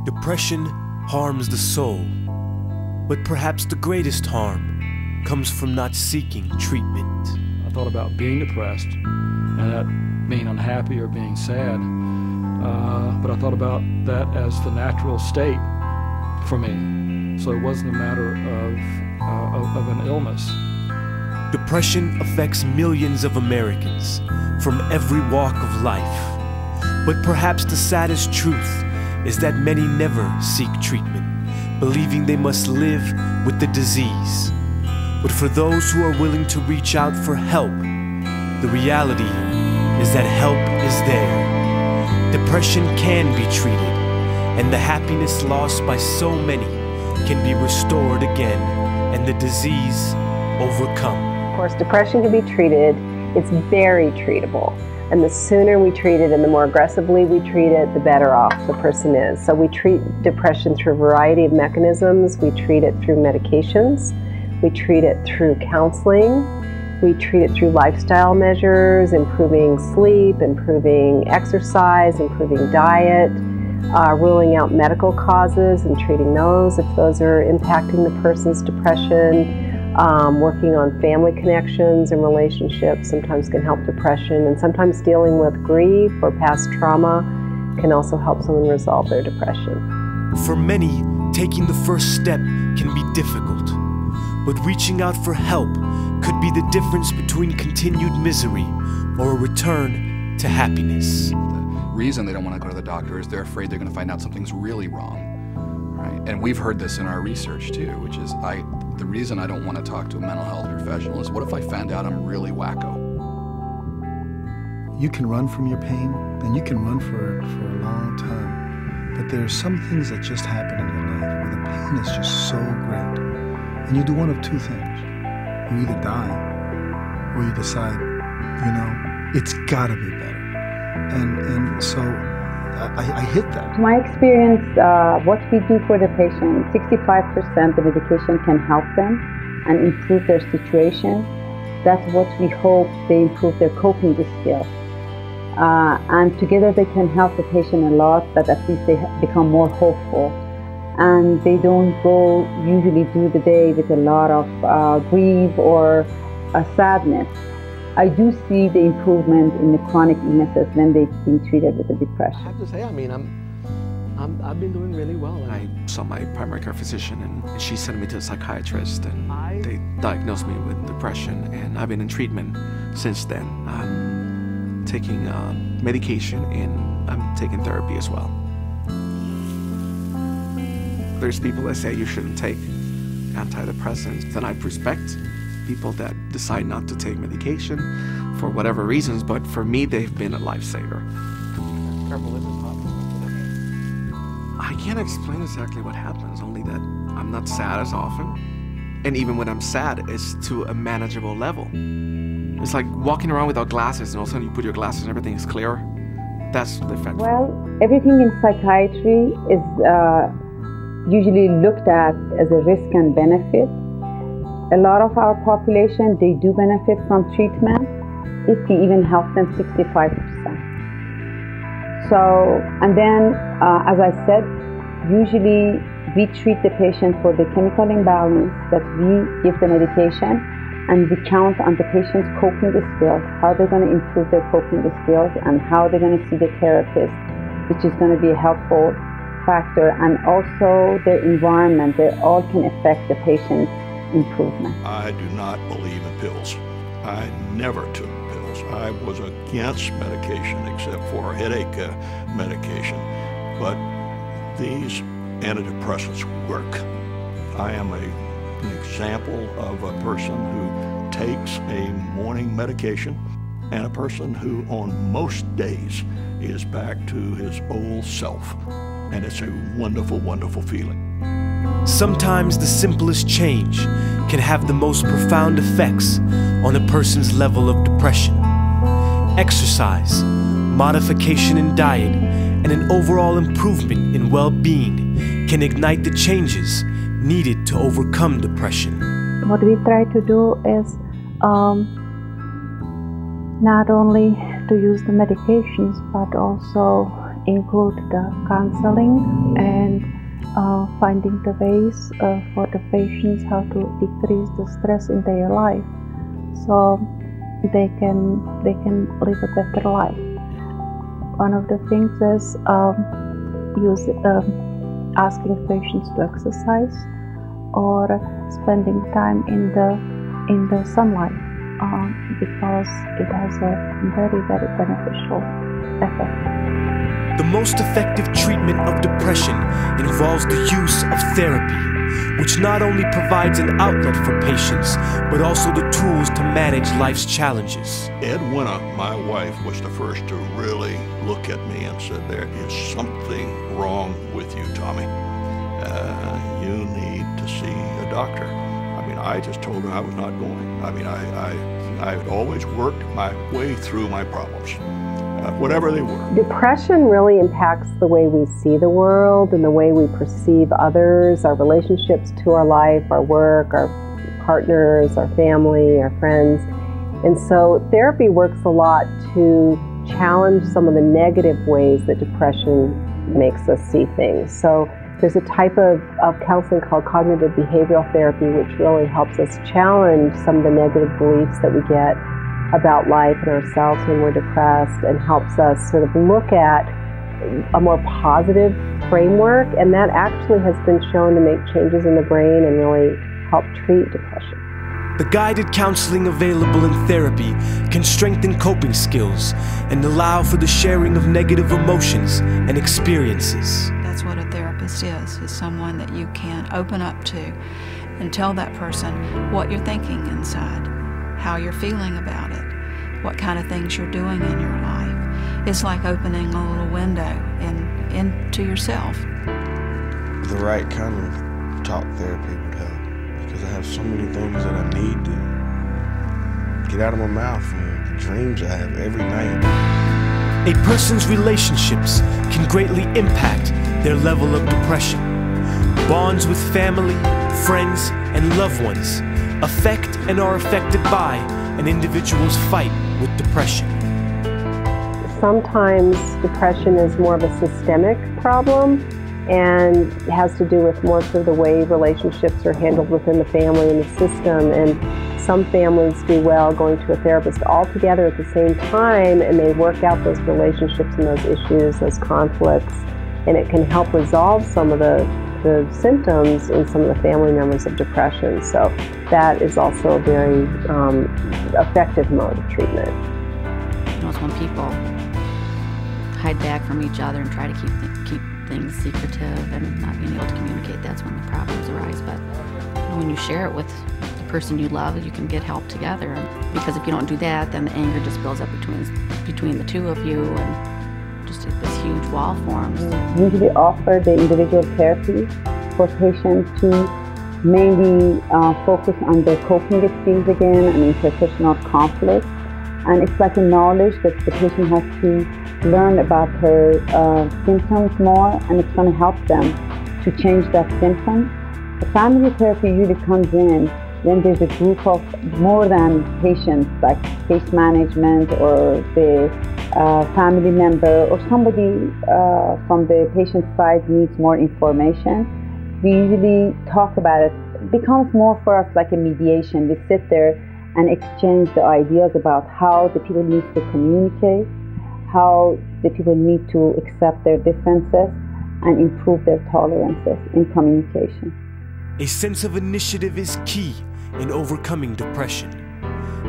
Depression harms the soul, but perhaps the greatest harm comes from not seeking treatment. I thought about being depressed and that being unhappy or being sad, but I thought about that as the natural state for me. So it wasn't a matter of an illness. Depression affects millions of Americans from every walk of life, but perhaps the saddest truth is that many never seek treatment, believing they must live with the disease. But for those who are willing to reach out for help, the reality is that help is there. Depression can be treated, and the happiness lost by so many can be restored again, and the disease overcome. Of course, depression can be treated. It's very treatable. And the sooner we treat it and the more aggressively we treat it, the better off the person is. So we treat depression through a variety of mechanisms. We treat it through medications. We treat it through counseling. We treat it through lifestyle measures, improving sleep, improving exercise, improving diet, ruling out medical causes and treating those if those are impacting the person's depression. Working on family connections and relationships sometimes can help depression, and sometimes dealing with grief or past trauma can also help someone resolve their depression. For many, taking the first step can be difficult, but reaching out for help could be the difference between continued misery or a return to happiness. The reason they don't want to go to the doctor is they're afraid they're going to find out something's really wrong. Right? And we've heard this in our research too, which is the reason I don't want to talk to a mental health professional is what if I found out I'm really wacko? You can run from your pain, and you can run for a long time, but there are some things that just happen in your life where the pain is just so great, and you do one of two things. You either die, or you decide, you know, it's gotta be better. And so I hit that. My experience, what we do for the patient, 65% the medication can help them and improve their situation. That's what we hope they improve their coping skills. And together they can help the patient a lot, that at least they become more hopeful. And they don't go usually through the day with a lot of grief or sadness. I do see the improvement in the chronic illnesses when they've been treated with the depression. I have to say, I mean, I've been doing really well. I saw my primary care physician, and she sent me to a psychiatrist, and they diagnosed me with depression, and I've been in treatment since then. I'm taking medication, and I'm taking therapy as well. There's people that say you shouldn't take antidepressants, and I respect people that decide not to take medication for whatever reasons, but for me, they've been a lifesaver. I can't explain exactly what happens, only that I'm not sad as often. And even when I'm sad, it's to a manageable level. It's like walking around without glasses, and all of a sudden you put your glasses and everything is clear. That's the effect. Well, everything in psychiatry is usually looked at as a risk and benefit. A lot of our population, they do benefit from treatment if we even help them 65%. So, and then, as I said, usually we treat the patient for the chemical imbalance, that we give the medication, and we count on the patient's coping skills, how they're going to improve their coping skills, and how they're going to see the therapist, which is going to be a helpful factor, and also their environment. They all can affect the patient's improvement. I do not believe in pills. I never took pills. I was against medication except for headache medication. But these antidepressants work. I am an example of a person who takes a morning medication and a person who on most days is back to his old self. And it's a wonderful, wonderful feeling. Sometimes the simplest change can have the most profound effects on a person's level of depression. Exercise, modification in diet, and an overall improvement in well-being can ignite the changes needed to overcome depression. What we try to do is not only to use the medications, but also include the counseling and finding the ways for the patients how to decrease the stress in their life, so they can live a better life. One of the things is asking patients to exercise or spending time in the sunlight because it has a very, very beneficial effect. The most effective treatment of depression involves the use of therapy, which not only provides an outlet for patients, but also the tools to manage life's challenges. Edwina, my wife, was the first to really look at me and said, "There is something wrong with you, Tommy. You need to see a doctor." I mean, I just told her I was not going. I mean, I had always worked my way through my problems. Whatever they were. Depression really impacts the way we see the world and the way we perceive others, our relationships to our life, our work, our partners, our family, our friends. And so therapy works a lot to challenge some of the negative ways that depression makes us see things. So there's a type of counseling called cognitive behavioral therapy, which really helps us challenge some of the negative beliefs that we get about life and ourselves when we're depressed, and helps us sort of look at a more positive framework, and that actually has been shown to make changes in the brain and really help treat depression. The guided counseling available in therapy can strengthen coping skills and allow for the sharing of negative emotions and experiences. That's what a therapist is someone that you can open up to and tell that person what you're thinking inside, how you're feeling about it, what kind of things you're doing in your life. It's like opening a little window into yourself. The right kind of talk therapy would help, because I have so many things that I need to get out of my mouth and dreams I have every night. A person's relationships can greatly impact their level of depression. Bonds with family, friends, and loved ones affect and are affected by an individual's fight with depression. Sometimes depression is more of a systemic problem and has to do with more of the way relationships are handled within the family and the system. And some families do well going to a therapist all together at the same time, and they work out those relationships and those issues, those conflicts, and it can help resolve some of the symptoms in some of the family members of depression. So that is also a very effective mode of treatment. You know, it's when people hide back from each other and try to keep things secretive and not being able to communicate, that's when the problems arise. But you know, when you share it with the person you love, you can get help together. Because if you don't do that, then the anger just builds up between the two of you, and just this huge wall forms. We usually offer the individual therapy for patients to mainly focus on their coping skills again and interpersonal conflict. And it's like a knowledge that the patient has to learn about her symptoms more, and it's going to help them to change that symptom. The family therapy usually comes in when there's a group of more than patients, like case management or the family member or somebody from the patient side needs more information. We usually talk about it. It becomes more for us like a mediation. We sit there and exchange the ideas about how the people need to communicate, how the people need to accept their differences and improve their tolerances in communication. A sense of initiative is key in overcoming depression.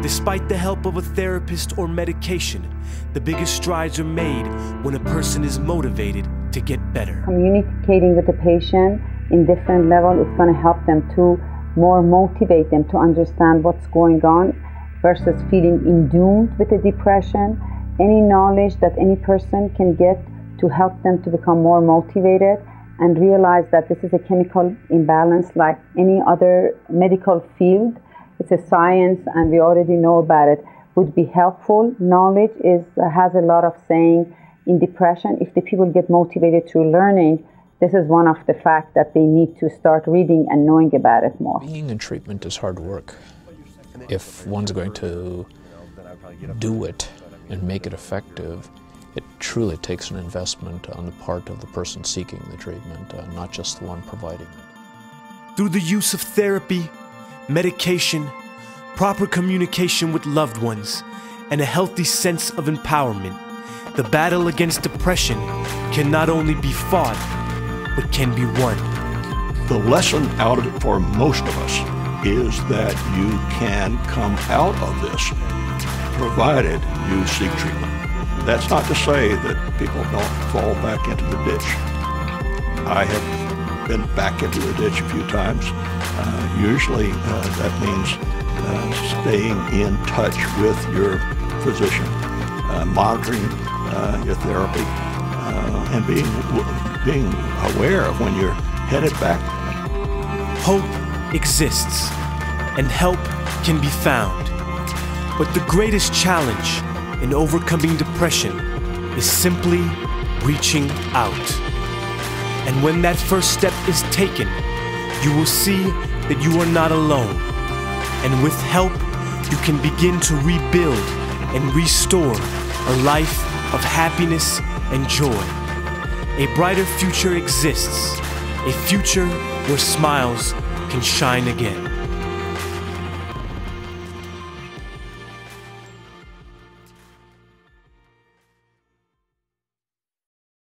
Despite the help of a therapist or medication, the biggest strides are made when a person is motivated to get better. Communicating with the patient in different levels is going to help them to more motivate them to understand what's going on versus feeling doomed with the depression. Any knowledge that any person can get to help them to become more motivated and realize that this is a chemical imbalance like any other medical field. It's a science and we already know about it, would be helpful. Knowledge has a lot of saying in depression. If the people get motivated through learning, this is one of the facts that they need to start reading and knowing about it more. Being in treatment is hard work. If one's going to do it and make it effective, it truly takes an investment on the part of the person seeking the treatment, not just the one providing it. Through the use of therapy, medication, proper communication with loved ones, and a healthy sense of empowerment, the battle against depression can not only be fought, but can be won. The lesson out of it for most of us is that you can come out of this, provided you seek treatment. That's not to say that people don't fall back into the ditch. I have been back into the ditch a few times. Usually that means staying in touch with your physician, monitoring your therapy, and being aware of when you're headed back. Hope exists, and help can be found. But the greatest challenge in overcoming depression is simply reaching out. And when that first step is taken, you will see that you are not alone. And with help, you can begin to rebuild and restore a life of happiness and joy. A brighter future exists, a future where smiles can shine again.